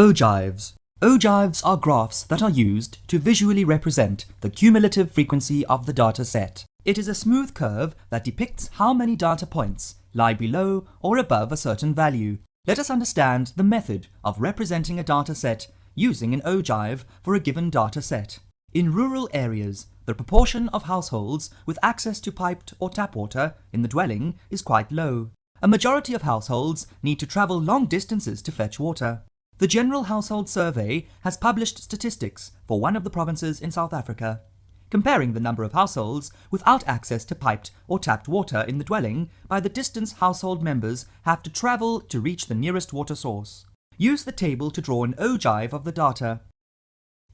Ogives. Ogives are graphs that are used to visually represent the cumulative frequency of the data set. It is a smooth curve that depicts how many data points lie below or above a certain value. Let us understand the method of representing a data set using an ogive for a given data set. In rural areas, the proportion of households with access to piped or tap water in the dwelling is quite low. A majority of households need to travel long distances to fetch water. The General Household Survey has published statistics for one of the provinces in South Africa, comparing the number of households without access to piped or tapped water in the dwelling by the distance household members have to travel to reach the nearest water source. Use the table to draw an ogive of the data.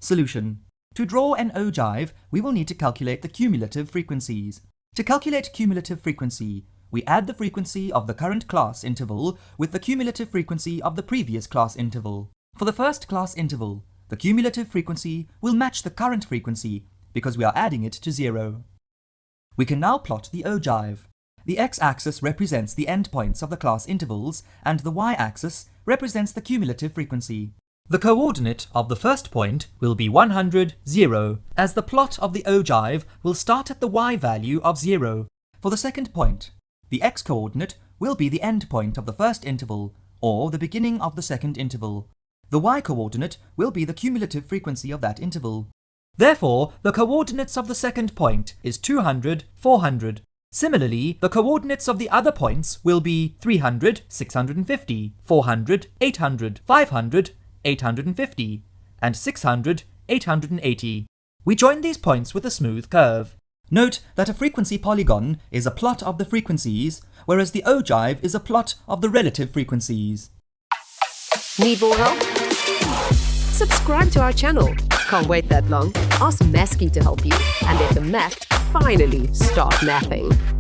Solution. To draw an ogive, we will need to calculate the cumulative frequencies. To calculate cumulative frequency, we add the frequency of the current class interval with the cumulative frequency of the previous class interval. For the first class interval, the cumulative frequency will match the current frequency because we are adding it to 0. We can now plot the ogive. The x-axis represents the endpoints of the class intervals and the y-axis represents the cumulative frequency. The coordinate of the first point will be 100, 0, as the plot of the ogive will start at the y value of 0. For the second point, the x-coordinate will be the endpoint of the first interval, or the beginning of the second interval. The y-coordinate will be the cumulative frequency of that interval. Therefore, the coordinates of the second point is 200, 400. Similarly, the coordinates of the other points will be 300, 650, 400, 800, 500, 850, and 600, 880. We join these points with a smooth curve. Note that a frequency polygon is a plot of the frequencies, whereas the ogive is a plot of the relative frequencies. Need more help? Subscribe to our channel. Can't wait that long? Ask Masky to help you and let the math finally start mathing.